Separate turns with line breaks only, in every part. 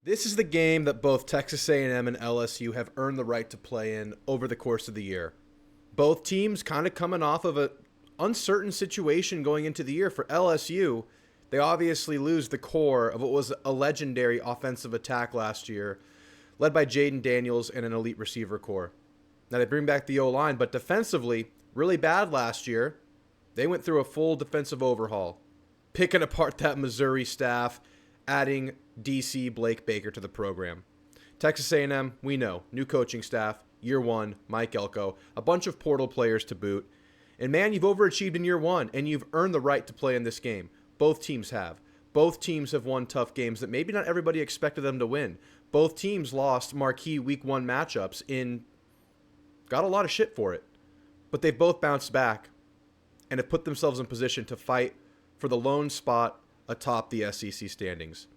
This is the game that both Texas A&M and LSU have earned the right to play in over the course of the year. Both teams kind of coming off of an uncertain situation going into the year. For LSU, they obviously lose the core of what was a legendary offensive attack last year, led by Jaden Daniels and an elite receiver core. Now they bring back the O-line, but defensively, really bad last year. They went through a full defensive overhaul, picking apart that Missouri staff, adding DC Blake Baker to the program. Texas A&M, we know, new coaching staff, year one, Mike Elko, a bunch of portal players to boot. And man, you've overachieved in year one, and you've earned the right to play in this game. Both teams have. Both teams have won tough games that maybe not everybody expected them to win. Both teams lost marquee week one matchups and got a lot of shit for it. But they've both bounced back and have put themselves in position to fight for the lone spot atop the SEC standings.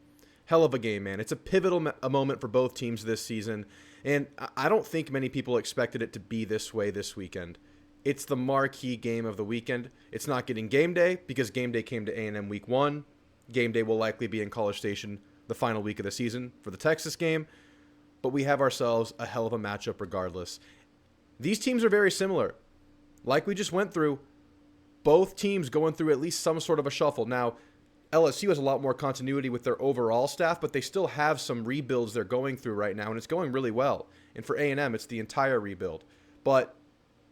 Hell of a game, man. It's a pivotal moment for both teams this season, and I don't think many people expected it to be this way this weekend. It's the marquee game of the weekend. It's not getting game day because game day came to A&M week one. Game day will likely be in College Station the final week of the season for the Texas game, but we have ourselves a hell of a matchup regardless. These teams are very similar. Like we just went through, both teams going through at least some sort of a shuffle. Now, LSU has a lot more continuity with their overall staff, but they still have some rebuilds they're going through right now, and it's going really well. And for A&M, it's the entire rebuild. But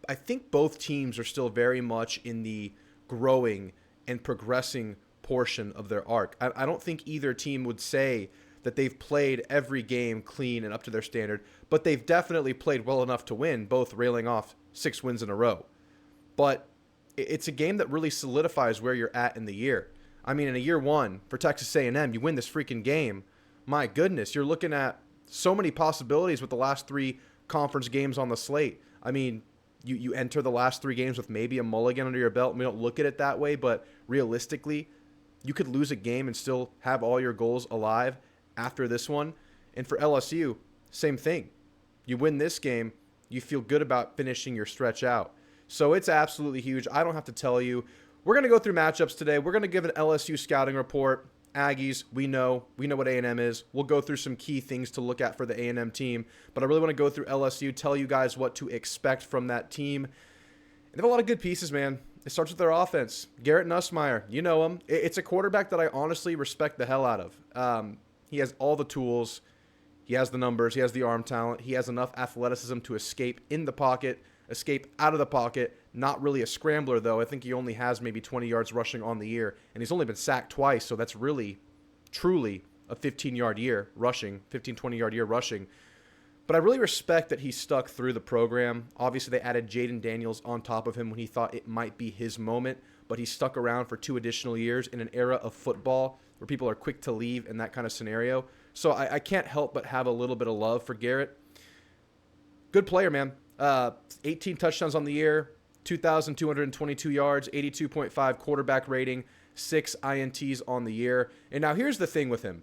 I think both teams are still very much in the growing and progressing portion of their arc. I don't think either team would say that they've played every game clean and up to their standard, but they've definitely played well enough to win, both railing off 6 wins in a row. But it's a game that really solidifies where you're at in the year. I mean, in a year one for Texas A&M, you win this freaking game. My goodness, you're looking at so many possibilities with the last 3 conference games on the slate. I mean, you enter the last 3 games with maybe a mulligan under your belt. We don't look at it that way, but realistically, you could lose a game and still have all your goals alive after this one. And for LSU, same thing. You win this game, you feel good about finishing your stretch out. So it's absolutely huge. I don't have to tell you. We're going to go through matchups today. We're going to give an LSU scouting report. Aggies, we know what A&M is. We'll go through some key things to look at for the A&M team, but I really want to go through LSU, tell you guys what to expect from that team. They have a lot of good pieces, man. It starts with their offense. Garrett Nussmeier, you know him. It's a quarterback that I honestly respect the hell out of. He has all the tools. He has the numbers. He has the arm talent. He has enough athleticism to escape in the pocket, escape out of the pocket. Not really a scrambler, though. I think he only has maybe 20 yards rushing on the year, and he's only been sacked twice, so that's really, truly a 15-yard year rushing, 15, 20-yard year rushing. But I really respect that he stuck through the program. Obviously, they added Jaden Daniels on top of him when he thought it might be his moment, but he stuck around for 2 additional years in an era of football where people are quick to leave in that kind of scenario. So I can't help but have a little bit of love for Garrett. Good player, man. 18 touchdowns on the year, 2,222 yards, 82.5 quarterback rating, 6 INTs on the year. And now here's the thing with him.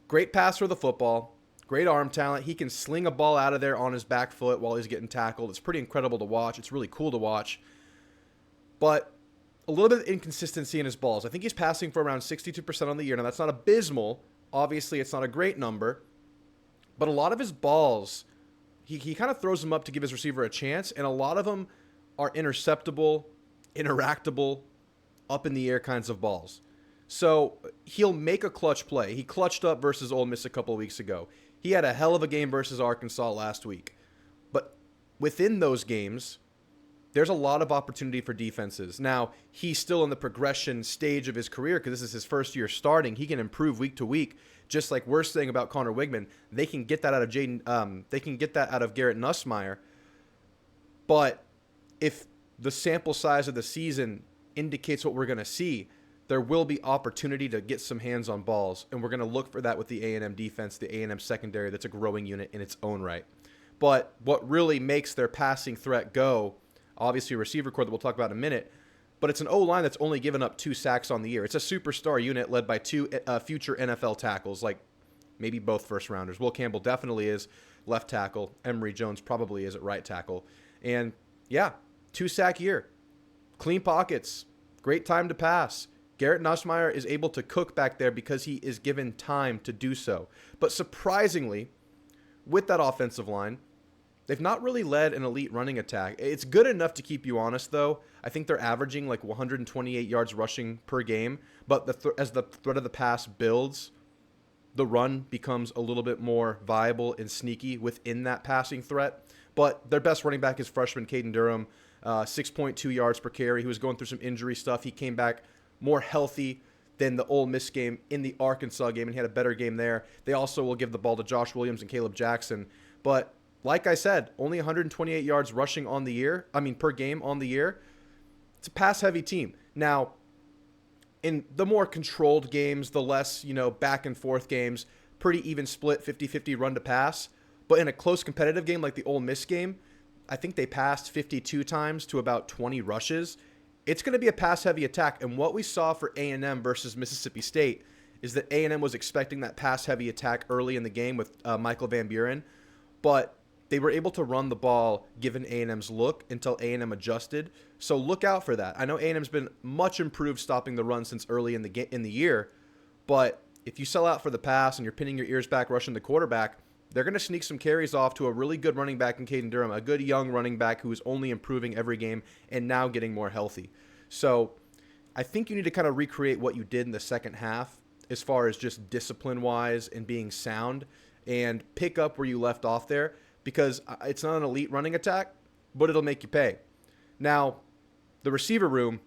Great passer of the football, great arm talent. He can sling a ball out of there on his back foot while he's getting tackled. It's pretty incredible to watch. It's really cool to watch. But a little bit of inconsistency in his balls. I think he's passing for around 62% on the year. Now, that's not abysmal. Obviously, it's not a great number. But a lot of his balls, he kind of throws them up to give his receiver a chance, and a lot of them are interceptable, interactable, up in the air kinds of balls. So he'll make a clutch play. He clutched up versus Ole Miss a couple of weeks ago. He had a hell of a game versus Arkansas last week. But within those games, there's a lot of opportunity for defenses. Now, he's still in the progression stage of his career because this is his first year starting. He can improve week to week, just like we're saying about Connor Wigman. They can get that out of they can get that out of Garrett Nussmeier. But if the sample size of the season indicates what we're going to see, there will be opportunity to get some hands on balls, and we're going to look for that with the A&M defense, the A&M secondary. That's a growing unit in its own right. But what really makes their passing threat go, obviously a receiver core that we'll talk about in a minute, but it's an O-line that's only given up 2 sacks on the year. It's a superstar unit led by 2 future NFL tackles, like maybe both first-rounders. Will Campbell definitely is left tackle. Emory Jones probably is at right tackle. And, yeah, 2-sack year. Clean pockets. Great time to pass. Garrett Nussmeier is able to cook back there because he is given time to do so. But surprisingly, with that offensive line, they've not really led an elite running attack. It's good enough to keep you honest, though. I think they're averaging like 128 yards rushing per game. But as the threat of the pass builds, the run becomes a little bit more viable and sneaky within that passing threat. But their best running back is freshman Caden Durham, 6.2 yards per carry. He was going through some injury stuff. He came back more healthy than the Ole Miss game in the Arkansas game, and he had a better game there. They also will give the ball to Josh Williams and Caleb Jackson. But like I said, only 128 yards rushing per game on the year. It's a pass-heavy team. Now, in the more controlled games, the less, back and forth games, pretty even split, 50-50 run to pass. But in a close competitive game like the Ole Miss game, I think they passed 52 times to about 20 rushes. It's going to be a pass-heavy attack. And what we saw for A&M versus Mississippi State is that A&M was expecting that pass-heavy attack early in the game with Michael Van Buren. But they were able to run the ball given A&M's look until A&M adjusted. So look out for that. I know A&M's been much improved stopping the run since early in the year. But if you sell out for the pass and you're pinning your ears back rushing the quarterback, they're going to sneak some carries off to a really good running back in Caden Durham, a good young running back who is only improving every game and now getting more healthy. So I think you need to kind of recreate what you did in the second half as far as just discipline-wise and being sound and pick up where you left off there because it's not an elite running attack, but it'll make you pay. Now, the receiver room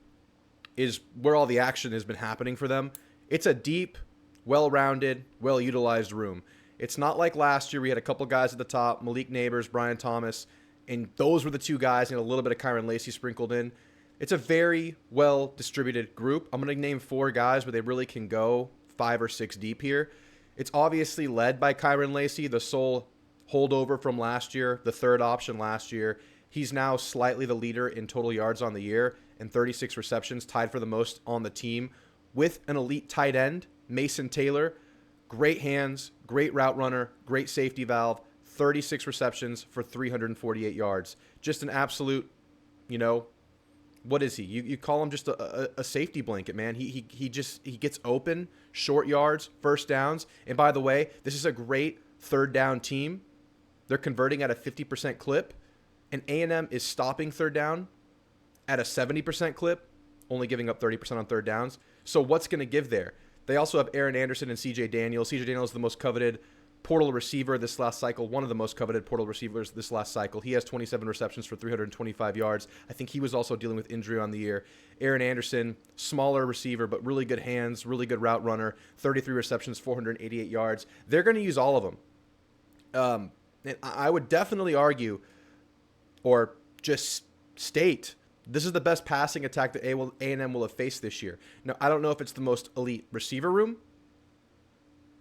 is where all the action has been happening for them. It's a deep, well-rounded, well-utilized room. It's not like last year we had a couple guys at the top, Malik Neighbors, Brian Thomas, and those were the two guys and a little bit of Kyron Lacey sprinkled in. It's a very well-distributed group. I'm going to name 4 guys where they really can go 5 or 6 deep here. It's obviously led by Kyron Lacey, the sole holdover from last year, the third option last year. He's now slightly the leader in total yards on the year and 36 receptions, tied for the most on the team with an elite tight end, Mason Taylor. Great hands, great route runner, great safety valve, 36 receptions for 348 yards. Just an absolute, what is he? You call him just a safety blanket, man. He gets open, short yards, first downs. And by the way, this is a great third down team. They're converting at a 50% clip, and A&M is stopping third down at a 70% clip, only giving up 30% on third downs. So what's going to give there? They also have Aaron Anderson and C.J. Daniels. C.J. Daniels is the most coveted portal receiver this last cycle, one of the most coveted portal receivers this last cycle. He has 27 receptions for 325 yards. I think he was also dealing with injury on the year. Aaron Anderson, smaller receiver, but really good hands, really good route runner, 33 receptions, 488 yards. They're going to use all of them. And I would definitely argue or just state this is the best passing attack that A&M will have faced this year. Now, I don't know if it's the most elite receiver room,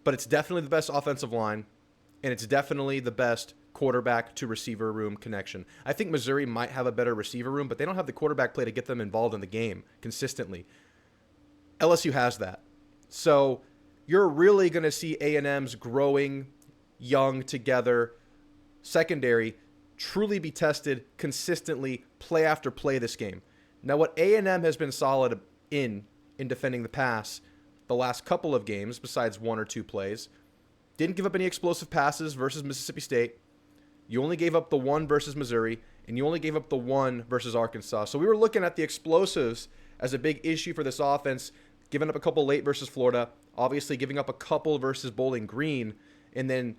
but it's definitely the best offensive line, and it's definitely the best quarterback to receiver room connection. I think Missouri might have a better receiver room, but they don't have the quarterback play to get them involved in the game consistently. LSU has that. So you're really going to see A&M's growing, young together secondary truly be tested consistently play after play this game. Now, what A&M has been solid in defending the pass the last couple of games, besides 1 or 2 plays, didn't give up any explosive passes versus Mississippi State. You only gave up the 1 versus Missouri, and you only gave up the 1 versus Arkansas. So we were looking at the explosives as a big issue for this offense, giving up a couple late versus Florida, obviously giving up a couple versus Bowling Green, and then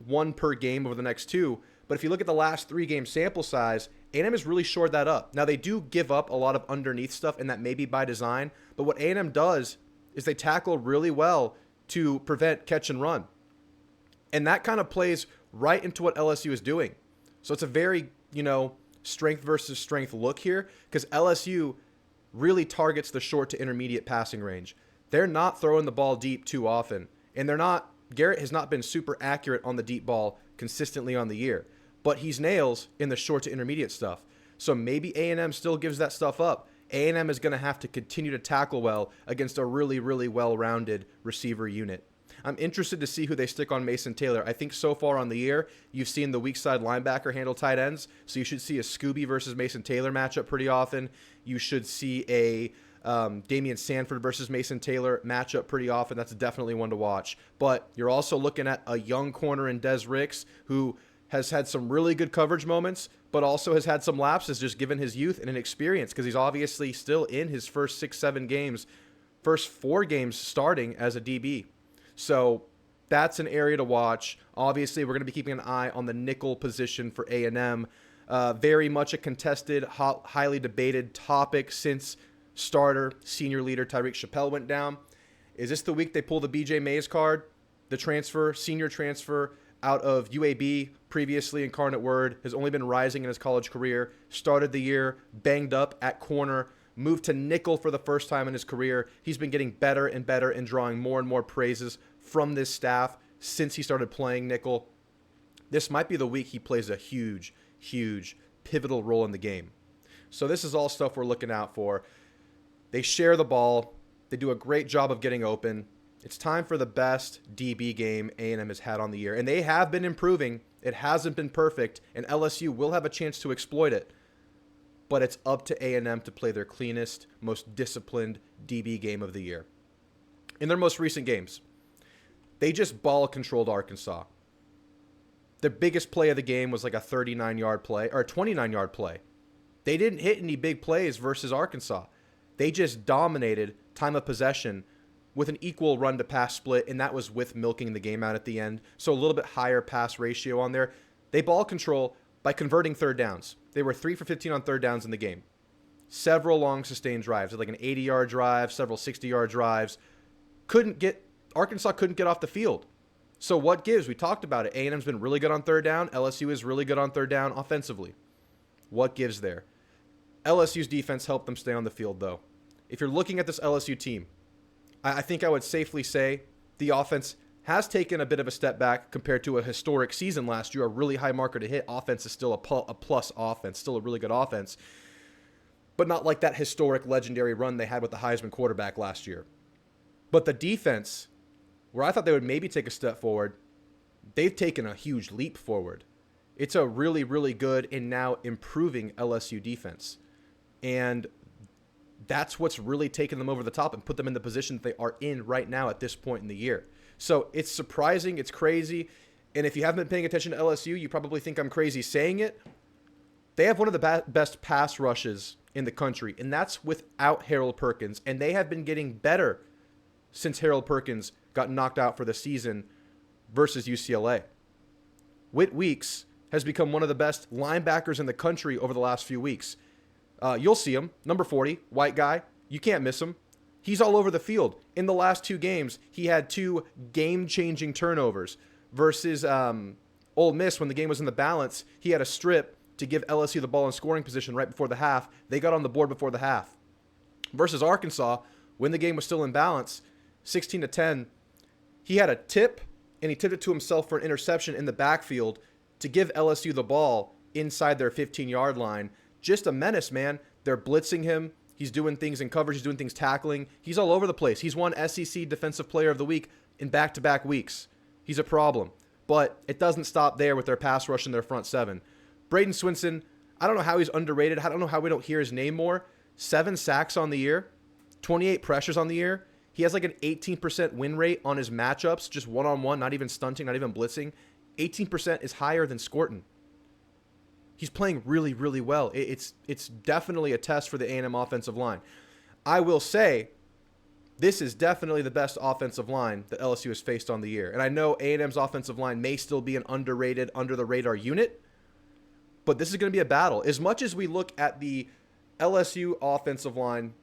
1 per game over the next 2. But if you look at the last 3-game sample size, A&M has really shored that up. Now, they do give up a lot of underneath stuff, and that may be by design. But what A&M does is they tackle really well to prevent catch and run. And that kind of plays right into what LSU is doing. So it's a very, strength versus strength look here because LSU really targets the short to intermediate passing range. They're not throwing the ball deep too often. And Garrett has not been super accurate on the deep ball consistently on the year. But he's nails in the short to intermediate stuff. So maybe A&M still gives that stuff up. A&M is going to have to continue to tackle well against a really, really well-rounded receiver unit. I'm interested to see who they stick on Mason Taylor. I think so far on the year, you've seen the weak side linebacker handle tight ends. So you should see a Scooby versus Mason Taylor matchup pretty often. You should see a Damian Sanford versus Mason Taylor matchup pretty often. That's definitely one to watch. But you're also looking at a young corner in Des Ricks who has had some really good coverage moments, but also has had some lapses just given his youth and inexperience, because he's obviously still in his first 6-7 games, first 4 games starting as a DB. So that's an area to watch. Obviously, we're going to be keeping an eye on the nickel position for A&M. Very much a contested, highly debated topic since starter, senior leader Tyreek Chappelle went down. Is this the week they pull the BJ Mays card? The transfer, senior transfer out of UAB, previously Incarnate Word, has only been rising in his college career. Started the year banged up at corner, moved to nickel for the first time in his career. He's been getting better and better and drawing more and more praises from this staff since he started playing nickel. This might be the week he plays a huge, huge pivotal role in the game. So this is all stuff we're looking out for. They share the ball. They do a great job of getting open. It's time for the best DB game A&M has had on the year. And they have been improving. It hasn't been perfect, and LSU will have a chance to exploit it. But it's up to A&M to play their cleanest, most disciplined DB game of the year. In their most recent games, they just ball-controlled Arkansas. The biggest play of the game was like a 39-yard play, or a 29-yard play. They didn't hit any big plays versus Arkansas. They just dominated time of possession with an equal run-to-pass split, and that was with milking the game out at the end. So a little bit higher pass ratio on there. They ball control by converting third downs. They were 3 for 15 on third downs in the game. Several long sustained drives, like an 80-yard drive, several 60-yard drives. Arkansas couldn't get off the field. So what gives? We talked about it. A&M's been really good on third down. LSU is really good on third down offensively. What gives there? LSU's defense helped them stay on the field, though. If you're looking at this LSU team, I think I would safely say the offense has taken a bit of a step back compared to a historic season last year, a really high marker to hit. Offense is still a plus offense, still a really good offense, but not like that historic legendary run they had with the Heisman quarterback last year. But the defense, where I thought they would maybe take a step forward, they've taken a huge leap forward. It's a really, really good and now improving LSU defense. And that's what's really taken them over the top and put them in the position that they are in right now at this point in the year. So it's surprising, it's crazy, and if you haven't been paying attention to LSU, you probably think I'm crazy saying it. They have one of the best pass rushes in the country, and that's without Harold Perkins, and they have been getting better since Harold Perkins got knocked out for the season versus UCLA. Whit Weeks has become one of the best linebackers in the country over the last few weeks. You'll see him, number 40, white guy. You can't miss him. He's all over the field. In the last 2 games, he had 2 game-changing turnovers versus Ole Miss when the game was in the balance. He had a strip to give LSU the ball in scoring position right before the half. They got on the board before the half. Versus Arkansas, when the game was still in balance, 16-10, he had a tip, and he tipped it to himself for an interception in the backfield to give LSU the ball inside their 15-yard line. Just a menace, man. They're blitzing him. He's doing things in coverage. He's doing things tackling. He's all over the place. He's won SEC Defensive Player of the Week in back-to-back weeks. He's a problem. But it doesn't stop there with their pass rush and their front 7. Braden Swinson, I don't know how he's underrated. I don't know how we don't hear his name more. 7 sacks on the year. 28 pressures on the year. He has like an 18% win rate on his matchups, just one-on-one, not even stunting, not even blitzing. 18% is higher than Scorton. He's playing really, really well. It's definitely a test for the A&M offensive line. I will say this is definitely the best offensive line that LSU has faced on the year. And I know A&M's offensive line may still be an underrated, under-the-radar unit, but this is going to be a battle. As much as we look at the LSU offensive line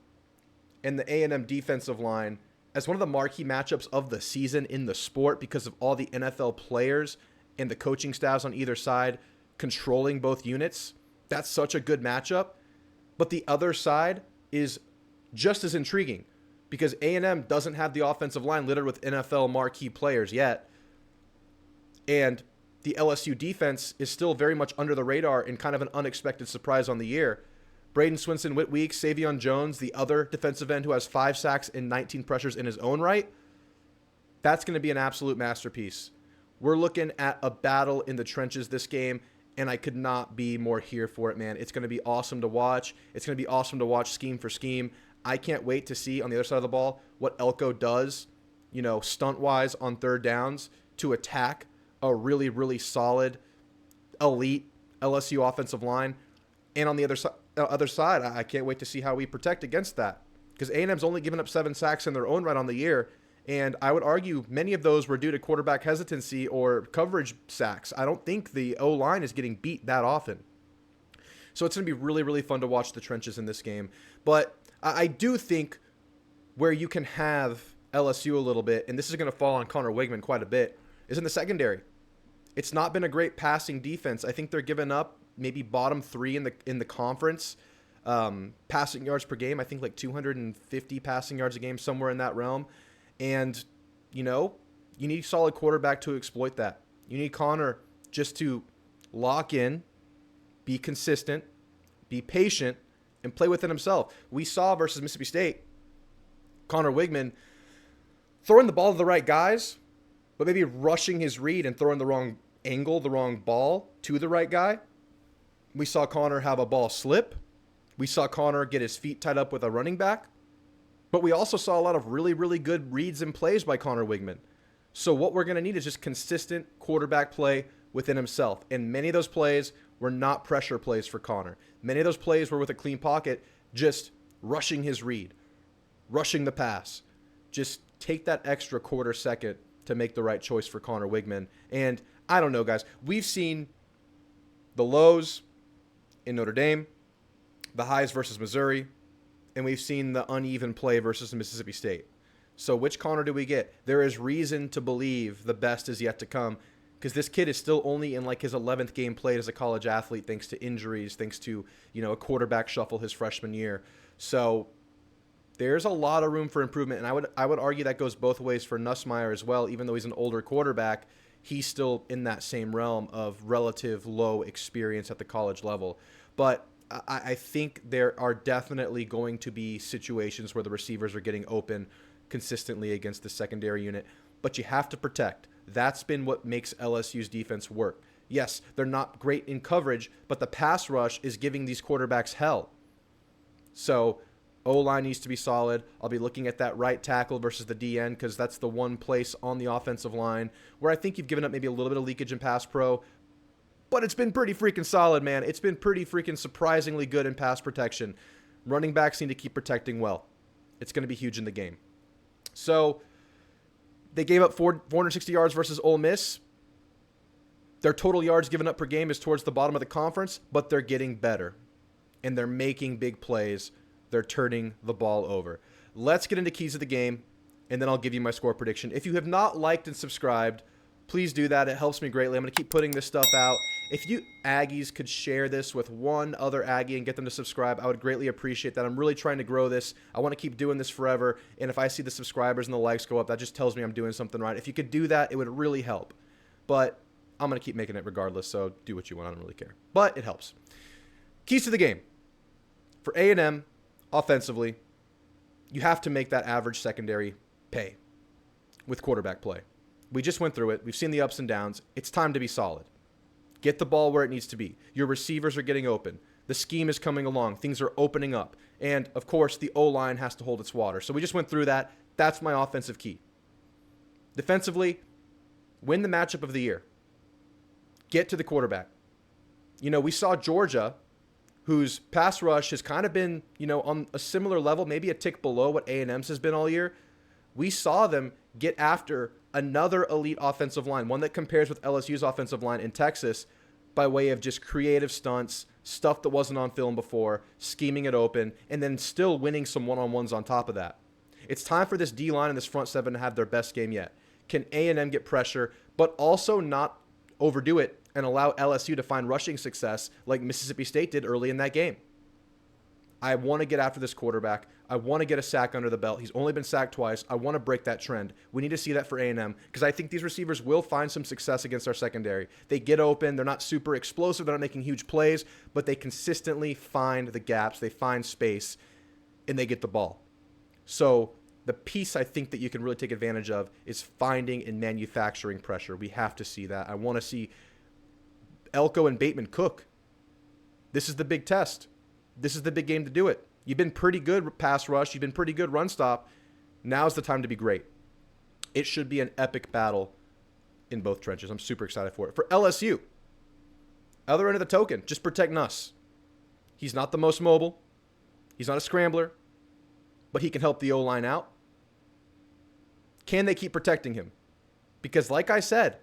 and the A&M defensive line as one of the marquee matchups of the season in the sport because of all the NFL players and the coaching staffs on either side controlling both units, that's such a good matchup. But the other side is just as intriguing because A&M doesn't have the offensive line littered with NFL marquee players yet. And the LSU defense is still very much under the radar and kind of an unexpected surprise on the year. Braden Swinson, Whit Weeks, Savion Jones, the other defensive end who has 5 sacks and 19 pressures in his own right, that's going to be an absolute masterpiece. We're looking at a battle in the trenches this game, and I could not be more here for it, man. It's going to be awesome to watch. It's going to be awesome to watch scheme for scheme. I can't wait to see on the other side of the ball what Elko does, stunt-wise on third downs to attack a really, really solid, elite LSU offensive line. And on the other side, I can't wait to see how we protect against that. Because A&M's only given up 7 sacks in their own right on the year. And I would argue many of those were due to quarterback hesitancy or coverage sacks. I don't think the O-line is getting beat that often. So it's going to be really, really fun to watch the trenches in this game. But I do think where you can have LSU a little bit, and this is going to fall on Connor Wigman quite a bit, is in the secondary. It's not been a great passing defense. I think they're giving up maybe bottom 3 in the conference. Passing yards per game, I think like 250 passing yards a game, somewhere in that realm. And, you need a solid quarterback to exploit that. You need Connor just to lock in, be consistent, be patient, and play within himself. We saw versus Mississippi State, Connor Wigman throwing the ball to the right guys, but maybe rushing his read and throwing the wrong angle, the wrong ball to the right guy. We saw Connor have a ball slip. We saw Connor get his feet tied up with a running back. But we also saw a lot of really, really good reads and plays by Connor Wigman. So what we're going to need is just consistent quarterback play within himself. And many of those plays were not pressure plays for Connor. Many of those plays were with a clean pocket, just rushing his read, rushing the pass. Just take that extra quarter second to make the right choice for Connor Wigman. And I don't know, guys. We've seen the lows in Notre Dame, the highs versus Missouri, and we've seen the uneven play versus Mississippi State. So which Connor do we get? There is reason to believe the best is yet to come, because this kid is still only in like his 11th game played as a college athlete, thanks to injuries, thanks to, a quarterback shuffle his freshman year. So there's a lot of room for improvement, and I would argue that goes both ways for Nussmeier as well. Even though he's an older quarterback, he's still in that same realm of relative low experience at the college level. But I think there are definitely going to be situations where the receivers are getting open consistently against the secondary unit, but you have to protect. That's been what makes LSU's defense work. Yes, they're not great in coverage, but the pass rush is giving these quarterbacks hell. So O-line needs to be solid. I'll be looking at that right tackle versus the DN, because that's the one place on the offensive line where I think you've given up maybe a little bit of leakage in pass pro, but it's been pretty freaking solid, man. It's been pretty freaking surprisingly good in pass protection. Running backs need to keep protecting well. It's going to be huge in the game. So they gave up 460 yards versus Ole Miss. Their total yards given up per game is towards the bottom of the conference, but they're getting better. And they're making big plays. They're turning the ball over. Let's get into keys of the game, and then I'll give you my score prediction. If you have not liked and subscribed, please do that. It helps me greatly. I'm going to keep putting this stuff out. If you Aggies could share this with one other Aggie and get them to subscribe, I would greatly appreciate that. I'm really trying to grow this. I want to keep doing this forever. And if I see the subscribers and the likes go up, that just tells me I'm doing something right. If you could do that, it would really help. But I'm going to keep making it regardless, so do what you want. I don't really care. But it helps. Keys to the game. For A&M, offensively, you have to make that average secondary pay with quarterback play. We just went through it. We've seen the ups and downs. It's time to be solid. Get the ball where it needs to be. Your receivers are getting open. The scheme is coming along. Things are opening up. And, of course, the O-line has to hold its water. So we just went through that. That's my offensive key. Defensively, win the matchup of the year. Get to the quarterback. We saw Georgia, whose pass rush has kind of been, on a similar level, maybe a tick below what A&M's has been all year. We saw them get after another elite offensive line, one that compares with LSU's offensive line in Texas, by way of just creative stunts, stuff that wasn't on film before, scheming it open, and then still winning some one-on-ones on top of that. It's time for this D-line and this front seven to have their best game yet. Can A&M get pressure, but also not overdo it and allow LSU to find rushing success like Mississippi State did early in that game? I want to get after this quarterback. I want to get a sack under the belt. He's only been sacked twice. I want to break that trend. We need to see that for A&M, because I think these receivers will find some success against our secondary. They get open. They're not super explosive. They're not making huge plays, but they consistently find the gaps. They find space, and they get the ball. So the piece I think that you can really take advantage of is finding and manufacturing pressure. We have to see that. I want to see Elko and Bateman cook. This is the big test. This is the big game to do it. You've been pretty good pass rush. You've been pretty good run stop. Now's the time to be great. It should be an epic battle in both trenches. I'm super excited for it. For LSU, other end of the token, just protect Nuss. He's not the most mobile. He's not a scrambler, but he can help the O-line out. Can they keep protecting him? Because like I said,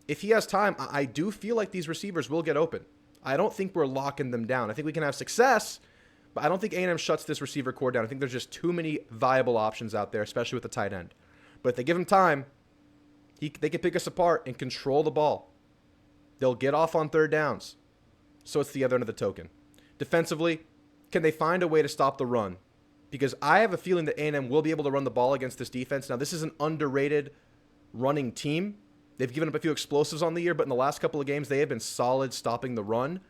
if he has time, I do feel like these receivers will get open. I don't think we're locking them down. I think we can have success, but I don't think A&M shuts this receiver core down. I think there's just too many viable options out there, especially with the tight end. But if they give him time, they can pick us apart and control the ball. They'll get off on third downs. So it's the other end of the token. Defensively, can they find a way to stop the run? Because I have a feeling that A&M will be able to run the ball against this defense. Now, this is an underrated running team. They've given up a few explosives on the year, but in the last couple of games, they have been solid stopping the run.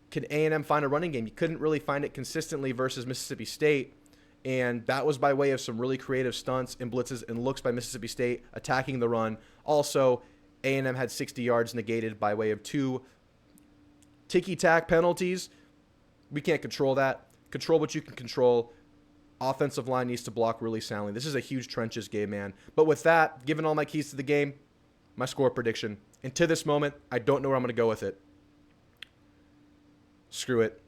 Can A&M find a running game? You couldn't really find it consistently versus Mississippi State, and that was by way of some really creative stunts and blitzes and looks by Mississippi State attacking the run. Also, A&M had 60 yards negated by way of 2 ticky-tack penalties. We can't control that. Control what you can control. Offensive line needs to block really soundly. This is a huge trenches game, man. But with that, given all my keys to the game, my score prediction. And to this moment, I don't know where I'm going to go with it. Screw it.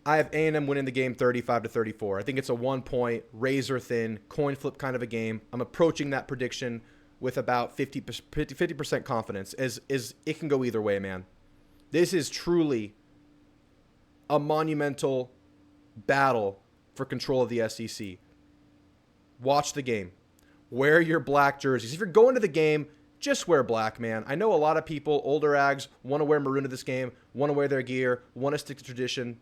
I have A&M winning the game 35-34. I think it's a 1-point, razor-thin, coin flip kind of a game. I'm approaching that prediction with about 50% confidence, as it can go either way, man. This is truly a monumental battle for control of the SEC. Watch the game. Wear your black jerseys. If you're going to the game, just wear black, man. I know a lot of people, older Ags, want to wear maroon to this game, want to wear their gear, want to stick to tradition.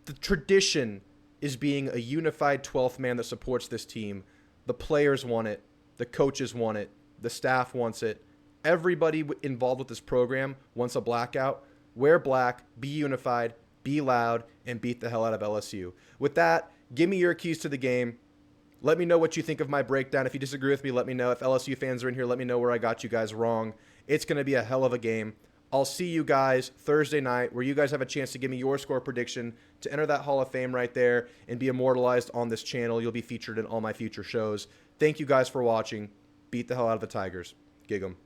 The tradition is being a unified 12th man that supports this team. The players want it. The coaches want it. The staff wants it. Everybody involved with this program wants a blackout. Wear black, be unified, be loud, and beat the hell out of LSU. With that, give me your keys to the game. Let me know what you think of my breakdown. If you disagree with me, let me know. If LSU fans are in here, let me know where I got you guys wrong. It's going to be a hell of a game. I'll see you guys Thursday night, where you guys have a chance to give me your score prediction to enter that Hall of Fame right there and be immortalized on this channel. You'll be featured in all my future shows. Thank you guys for watching. Beat the hell out of the Tigers. Gig 'em.